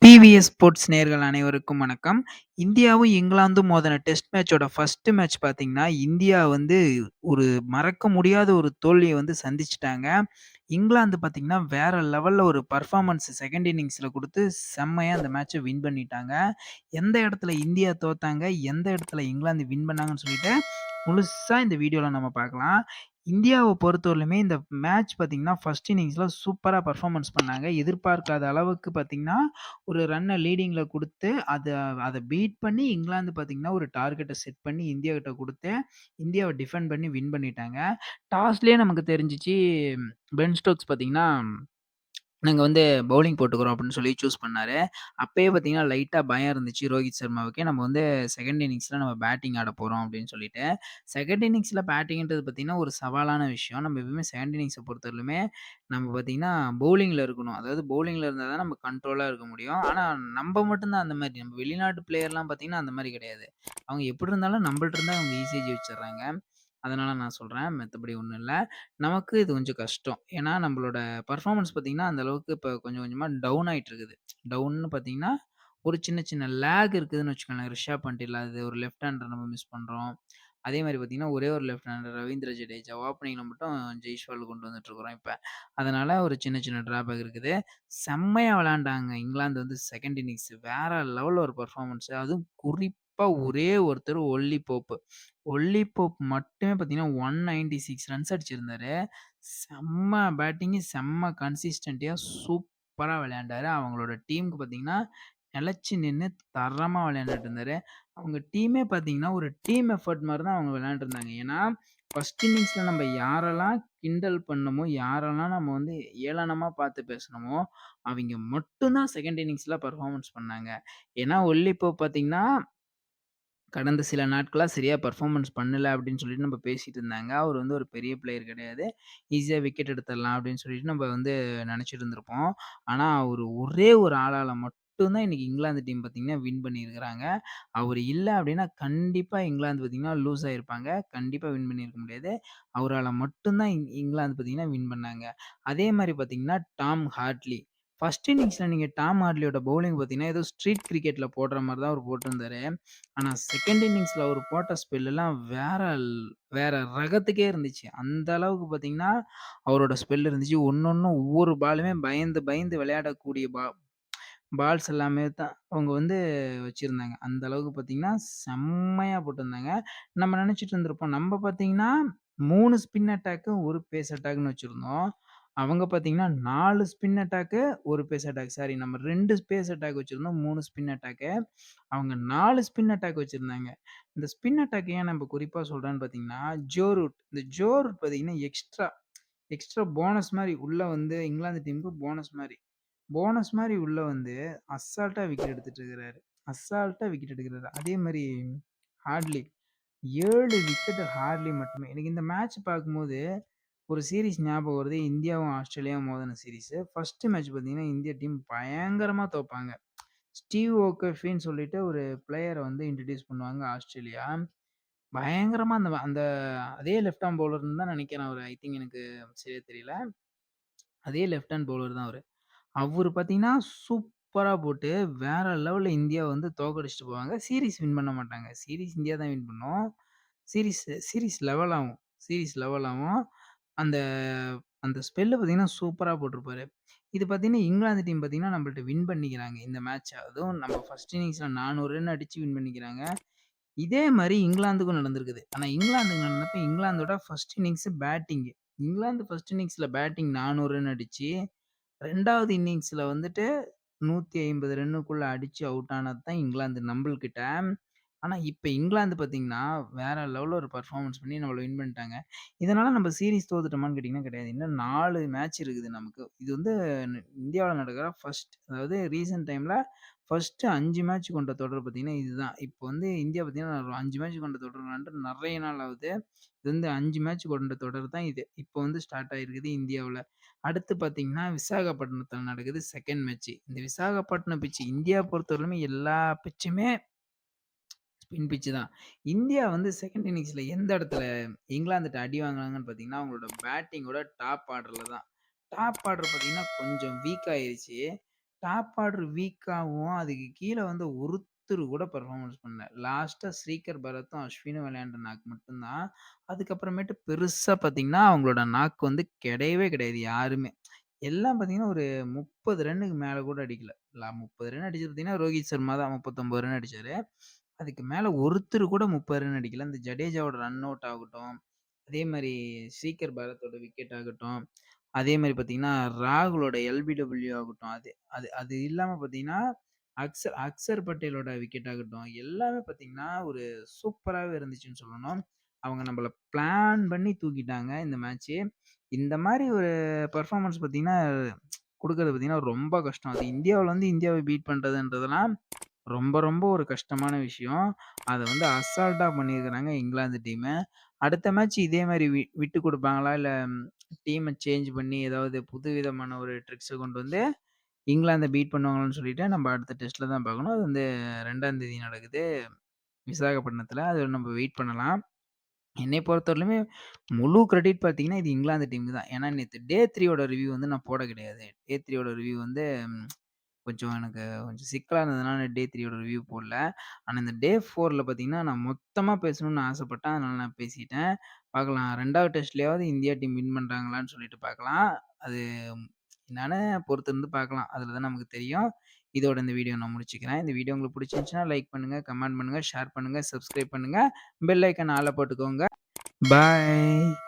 TVS sports நேயர்கள் அனைவருக்கும் வணக்கம். இந்தியாவும் இங்கிலாந்தும் மோதின டெஸ்ட் மேட்சோட ஃபர்ஸ்ட் மேட்ச் பார்த்தீங்கன்னா, இந்தியா வந்து ஒரு மறக்க முடியாத ஒரு தோல்விய சந்திச்சுட்டாங்க. இங்கிலாந்து பார்த்தீங்கன்னா, வேற லெவல்ல ஒரு பெர்ஃபார்மன்ஸ் செகண்ட் இன்னிங்ஸ்ல குடுத்து செம்மையா அந்த மேட்ச வின் பண்ணிட்டாங்க. எந்த இடத்துல இந்தியா தோத்தாங்க, எந்த இடத்துல இங்கிலாந்து வின் பண்ணாங்கன்னு சொல்லிட்டு, முழுசா இந்த வீடியோல நம்ம பார்க்கலாம். இந்தியாவ பொறுத்தவரையிலுமே இந்த மேட்ச் பார்த்தீங்கன்னா, ஃபர்ஸ்ட் இன்னிங்ஸ்ல சூப்பரா பெர்ஃபார்மன்ஸ் பண்ணாங்க. எதிர்பார்க்காத அளவுக்கு பார்த்தீங்கன்னா, ஒரு ரன்ன லீடிங்ல குடுத்து, அத அத பீட் பண்ணி இங்கிலாந்து பார்த்தீங்கன்னா, ஒரு டார்கெட்ட செட் பண்ணி இந்தியா கிட்ட குடுத்து, இந்தியாவ டிஃபெண்ட் பண்ணி வின் பண்ணிட்டாங்க. டாஸ்லயே நமக்கு தெரிஞ்சுச்சு, பென் ஸ்டோக்ஸ் பார்த்தீங்கன்னா, நாங்க பவுலிங் போட்டுக்கிறோம் அப்படின்னு சொல்லி சூஸ் பண்ணாரு. அப்பயே பார்த்தீங்கன்னா, லைட்டா பயம் இருந்துச்சு ரோஹித் சர்மாவுக்கு. நம்ம செகண்ட் இன்னிங்ஸ்ல நம்ம பேட்டிங் ஆடப் போறோம் அப்படின்னு சொல்லிட்டு. செகண்ட் இன்னிங்ஸ்ல பேட்டிங்ன்றது பார்த்தீங்கன்னா, ஒரு சவாலான விஷயம். நம்ம எப்பவுமே செகண்ட் இன்னிங்ஸ பொறுத்தவரையிலுமே நம்ம பார்த்தீங்கன்னா, பவுலிங்ல இருக்கணும். அதாவது பவுலிங்ல இருந்தா தான் நம்ம கண்ட்ரோலா இருக்க முடியும். ஆனா, நம்ப மட்டும் தான் அந்த மாரி. நம்ம வெளிநாட்டு பிளேயர்லாம் பார்த்தீங்கன்னா, அந்த மாரி கிடையாது. அவங்க எப்படி இருந்தாலும் நம்பள்ட்ட இருந்து அவங்க ஈஸியா ஜெயிச்சுர்றாங்க. அதனால நான் சொல்றேன். மத்தபடி ஒண்ணும் இல்ல. நமக்கு இது கொஞ்சம் கஷ்டம். ஏன்னா, நம்மளோட பெர்ஃபார்மன்ஸ் பார்த்தீங்கன்னா, அந்த அளவுக்கு இப்ப கொஞ்சம் கொஞ்சமா டவுன் ஆயிட்டு இருக்குது. டவுன்னு பார்த்தீங்கன்னா, ஒரு சின்ன சின்ன லேக் இருக்குதுன்னு வச்சுக்கோங்களேன். ரிஷப் பண்ட் இல்லாதது, ஒரு லெஃப்ட் ஹேண்டர நம்ம மிஸ் பண்றோம். அதே மாரி பார்த்தீங்கன்னா, ஒரே ஒரு லெஃப்ட் ஹேண்டர் ரவீந்திர ஜடேஜா ஓப்பனிங்ல மட்டும் ஜெய்ஸ்வால் கொண்டு வந்துட்டுருக்குறோம் இப்ப. அதனால ஒரு சின்ன சின்ன டிராபேக் இருக்குது. செம்மையா விளையாண்டாங்க. இங்கிலாந்து செகண்ட் இன்னிங்ஸ் வேற லெவல்ல ஒரு பெர்ஃபார்மன்ஸ். அதுவும் குறிப்பா ஒரே ஒருத்தர் ஒல்லி போப். ஒல்லி போப் மட்டுமே பார்த்தீங்கன்னா, 196 ரன்ஸ் அடிச்சிருந்தாரு. செம்ம பேட்டிங்கு, செம்ம கன்சிஸ்டன்டியா சூப்பரா விளையாண்டாரு. அவங்களோட டீமுக்கு பார்த்தீங்கன்னா, நிலைச்சு நின்னு தரமா விளையாண்டுட்டு இருந்தாரு. அவங்க டீமே பார்த்தீங்கன்னா, ஒரு டீம் எஃபோர்ட் மாரி தான் அவங்க விளையாண்டுருந்தாங்க. ஏன்னா, ஃபர்ஸ்ட் இன்னிங்ஸ்ல நம்ம யாரெல்லாம் கிண்டல் பண்ணமோ, யாரெல்லாம் நம்ம ஏளனமா பார்த்து பேசுனோமோ, அவிங்க மட்டும் தான் செகண்ட் இன்னிங்ஸ்ல பெர்ஃபார்மன்ஸ் பண்ணாங்க. ஏன்னா, ஒல்லி போப் பார்த்தீங்கன்னா கடந்த சில நாட்களா சரியா பெர்ஃபார்மன்ஸ் பண்ணல அப்படின்னு சொல்லிட்டு நம்ம பேசிட்டு இருந்தாங்க. அவர் ஒரு பெரிய பிளேயர் கிடையாது. ஈஸியா விக்கெட் எடுத்துடலாம் அப்படின்னு சொல்லிட்டு நம்ம நெனச்சிட்டு இருந்திருப்போம். ஆனா அவரு ஒரே ஒரு ஆளால மட்டும் தான் இன்னைக்கு இங்கிலாந்து டீம் பார்த்தீங்கன்னா, வின் பண்ணியிருக்கிறாங்க. அவரு இல்ல அப்படின்னா கண்டிப்பா இங்கிலாந்து பார்த்தீங்கன்னா, லூஸ் ஆயிருப்பாங்க. கண்டிப்பா வின் பண்ணியிருக்க முடியாது. அவரால மட்டும் தான் இங்கிலாந்து பார்த்தீங்கன்னா, வின் பண்ணாங்க. அதே மாரி பார்த்தீங்கன்னா, டாம் ஹார்ட்லி. ஃபர்ஸ்ட் இன்னிங்ஸ்ல நீங்க டாம் ஹார்ட்லியோட பவுலிங் பார்த்தீங்கன்னா, ஏதோ ஸ்ட்ரீட் கிரிக்கெட்ல போடுற மாரி தான் அவரு போட்டிருந்தாரு. ஆனா, செகண்ட் இன்னிங்ஸ்ல அவரு போட்ட ஸ்பெல்லாம் வேற ரகத்துக்கே இருந்துச்சு. அந்த அளவுக்கு பார்த்தீங்கன்னா, அவரோட ஸ்பெல் இருந்துச்சு. ஒண்ணொண்ணும் ஒவ்வொரு பாலுமே பயந்து, பயந்து விளையாடக்கூடிய பால்ஸ் எல்லாமே தான் அவங்க வச்சிருந்தாங்க. அந்த அளவுக்கு பார்த்தீங்கன்னா, செம்மையா போட்டிருந்தாங்க. நம்ம நெனச்சுட்டு இருந்திருப்போம். நம்ம பார்த்தீங்கன்னா, 3 ஸ்பின் அட்டாக்கு, 1 பேஸ் அட்டாக்ன்னு வச்சிருந்தோம். அவங்க பார்த்தீங்கன்னா, 4 spin attack, 1 pace attack. Sorry நம்ம 2 பேஸ் அட்டாக் வச்சிருந்தோம். 3 ஸ்பின் அட்டாக்கு. அவங்க 4 ஸ்பின் அட்டாக் வச்சிருந்தாங்க. இந்த ஸ்பின் அட்டாக் ஏன் நம்ம குறிப்பா சொல்றேன்னு பார்த்தீங்கன்னா, ஜோ ரூட். இந்த ஜோ ரூட் பார்த்தீங்கன்னா, எக்ஸ்ட்ரா எக்ஸ்ட்ரா போனஸ் மாரி உள்ள இங்கிலாந்து டீமுக்கு போனஸ் மாரி. போனஸ் மாரி உள்ள அசால்ட்டா விக்கெட் எடுத்துட்டு இருக்கிறாரு. அசால்ட்டா விக்கெட் எடுக்குறாரு. அதே மாரி ஹார்ட்லி 7 விக்கெட் ஹார்ட்லி மட்டுமே. எனக்கு இந்த மேட்ச் பார்க்கும்போது ஒரு சீரிஸ் ஞாபகம் வருது. இந்தியாவும், ஆஸ்திரேலியாவும் மோதுன சீரிஸ். ஃபர்ஸ்ட் மேட்ச் பார்த்தீங்கன்னா, இந்தியா டீம் பயங்கரமா தோப்பாங்க. ஸ்டீவ் ஓகஃபின்னு சொல்லிட்டு ஒரு பிளேயர இன்ட்ரோடியூஸ் பண்ணுவாங்க ஆஸ்திரேலியா. பயங்கரமா அந்த அந்த அதே லெஃப்ட் ஆர்ம் பவுலர்ன்னு தான் நெனைக்கிறேன் அவரு. ஐ திங்க் எனக்கு சரியா தெரியல. அதே லெஃப்ட் ஹேண்ட் பவுலர் தான் அவரு. அவரு பார்த்தீங்கன்னா, சூப்பரா போட்டு வேற லெவல்ல இந்தியா தோற்கடிச்சுட்டு போவாங்க. சீரிஸ் வின் பண்ண மாட்டாங்க. சீரிஸ் இந்தியா தான் வின் பண்ணும். சீரிஸ் சீரிஸ் லெவல் ஆவும். சீரிஸ் லெவல் ஆவும். அந்த அந்த ஸ்பெல் பார்த்தீங்கன்னா, சூப்பரா போட்டிருப்பாரு. இது பார்த்தீங்கன்னா, இங்கிலாந்து டீம் பார்த்தீங்கன்னா, நம்மள்ட்ட வின் பண்ணிக்கிறாங்க இந்த மேட்ச. அதுவும் நம்ம ஃபர்ஸ்ட் இன்னிங்ஸ்ல 400 ரன் அடிச்சு வின் பண்ணிக்கிறாங்க. இதே மாரி இங்கிலாந்துக்கும் நடந்திருக்குது. ஆனா இங்கிலாந்துக்கு நடந்தப்ப இங்கிலாந்தோட first innings batting. England first இன்னிங்ஸ்ல பேட்டிங் 400 ரன் அடிச்சு 2வது இன்னிங்ஸ்ல 150 ரன்னுக்குள்ள அடிச்சு அவுட் ஆனது தான் இங்கிலாந்து நம்பள்கிட்ட. ஆனா, இப்ப இங்கிலாந்து பார்த்தீங்கன்னா, வேற லெவல்ல ஒரு பெர்ஃபார்மன்ஸ் பண்ணி நம்மள வின் பண்ணிட்டாங்க. இதனால நம்ம சீரிஸ் தோத்துட்டோமான்னு கேட்டீங்கன்னா கிடையாது. இன்னும் 4 மேட்ச் இருக்குது நமக்கு. இது இந்தியாவுல நடக்கிற அதாவது ரீசென்ட் டைம்ல ஃபர்ஸ்ட் 5 மேட்ச் கொண்ட தொடர் பார்த்தீங்கன்னா, இதுதான். இப்போ இந்தியா பார்த்தீங்கன்னா 5 மேட்ச் கொண்ட தொடர் விளையாண்டு நெறைய நாள் ஆகுது. இது 5 மேட்ச் கொண்ட தொடர் தான் இது. இப்போ ஸ்டார்ட் ஆயிருக்குது இந்தியாவுல. அடுத்து பார்த்தீங்கன்னா, விசாகப்பட்டினத்தில நடக்குது செகண்ட் மேட்ச். இந்த விசாகப்பட்டினம் பிட்ச் இந்தியா பொறுத்தவரையிலுமே எல்லா பிட்சுமே ஸ்பின் பிட்ச் தான். இந்தியா செகண்ட் இன்னிங்ஸ்ல எந்த இடத்துல இங்கிலாந்துட்ட அடி வாங்குனாங்கன்னு பார்த்தீங்கன்னா, அவங்களோட பேட்டிங்கோட டாப் ஆர்டர்ல தான். டாப் ஆர்டர் பார்த்தீங்கன்னா, கொஞ்சம் வீக் ஆயிருச்சு. டாப் ஆர்டர் வீக்காவும், அதுக்கு கீழ வந்து ஒருத்தர் கூட பெர்ஃபார்மன்ஸ் பண்ணல. லாஸ்ட்டா ஸ்ரீகர் பரத்தும், அஸ்வினும் விளையாண்ட நாக் மட்டும் தான். அதுக்கப்புறமேட்டு பெருசா பார்த்தீங்கன்னா, அவங்களோட நாக் வந்து கிடையவே கிடையாது யாருமே. எல்லாம் பார்த்தீங்கன்னா, ஒரு 30 ரன்னுக்கு மேல கூட அடிக்கல. 30 ரன் அடிச்சது பார்த்தீங்கன்னா, ரோஹித் சர்மா தான் 39 ரன் அடிச்சாரு. அதுக்கு மேல ஒருத்தர் கூட 30 ரன் அடிக்கல. இந்த ஜடேஜாவோட ரன் அவுட் ஆகட்டும், அதே மாரி ஸ்ரீகர் பரத்தோட விக்கெட் ஆகட்டும், அதே மாரி பார்த்தீங்கன்னா, ராகுலோட எல்பிடபிள்யூ ஆகட்டும், அது அது அது இல்லாம பார்த்தீங்கன்னா, அக்ஸர் அக்ஸர் பட்டேலோட விக்கெட் ஆகட்டும், எல்லாமே பார்த்தீங்கன்னா, ஒரு சூப்பராவே இருந்துச்சுன்னு சொல்லணும். அவங்க நம்மள பிளான் பண்ணி தூக்கிட்டாங்க இந்த மேட்ச்சு. இந்த மாரி ஒரு பெர்ஃபார்மன்ஸ் பார்த்தீங்கன்னா, குடுக்குறது பார்த்தீங்கன்னா, ரொம்ப கஷ்டம். அது இந்தியாவுல வந்து இந்தியாவ பீட் பண்றதுன்றதெல்லாம் ரொம்ப, ரொம்ப ஒரு கஷ்டமான விஷயம். அத வந்து அசால்ட்டா பண்ணியிருக்கிறாங்க இங்கிலாந்து டீமு. அடுத்த மேட்ச் இதே மாரி விட்டு குடுப்பாங்களா? இல்ல டீம சேஞ்ச் பண்ணி ஏதாவது புதுவிதமான ஒரு ட்ரிக்ஸ கொண்டு வந்து இங்கிலாந்த பீட் பண்ணுவாங்களான்னு சொல்லிட்டு நம்ம அடுத்த டெஸ்ட்ல தான் பார்க்கணும். அது வந்து 2ஆம் தேதி நடக்குது விசாகப்பட்டினத்தில. அது நம்ம வெயிட் பண்ணலாம். என்னைய பொறுத்தவரையிலுமே முழு கிரெடிட் பார்த்தீங்கன்னா, இது இங்கிலாந்து டீமுக்கு தான். ஏன்னா நேத்து டே 3 ஓட ரிவ்யூ வந்து நான் போட கிடையாது. டே 3 ஓட ரிவ்யூ வந்து கொஞ்சம் எனக்கு கொஞ்சம் சிக்கலா இருந்ததுனால டே 3 யோட ரிவ்யூ போடல. ஆனா இந்த டே 4ல பார்த்தீங்கன்னா, நான் மொத்தமா பேசணும்னு ஆசைப்பட்டேன். அதனால நான் பேசிட்டேன். பார்க்கலாம் 2வது டெஸ்ட்லயாவது இந்தியா டீம் வின் பண்றாங்களான்னு சொல்லிட்டு பார்க்கலாம். அது என்னான்னு பொறுத்திருந்து பார்க்கலாம். அதில தான் நமக்கு தெரியும். இதோட இந்த வீடியோ நான் முடிச்சுக்கிறேன். இந்த வீடியோ உங்களுக்கு பிடிச்சிருந்துச்சுன்னா லைக் பண்ணுங்க, கமெண்ட் பண்ணுங்க, ஷேர் பண்ணுங்க, சப்ஸ்கிரைப் பண்ணுங்க. பெல் ஐக்கான் ஆல்ல போட்டுக்கோங்க. பாய்.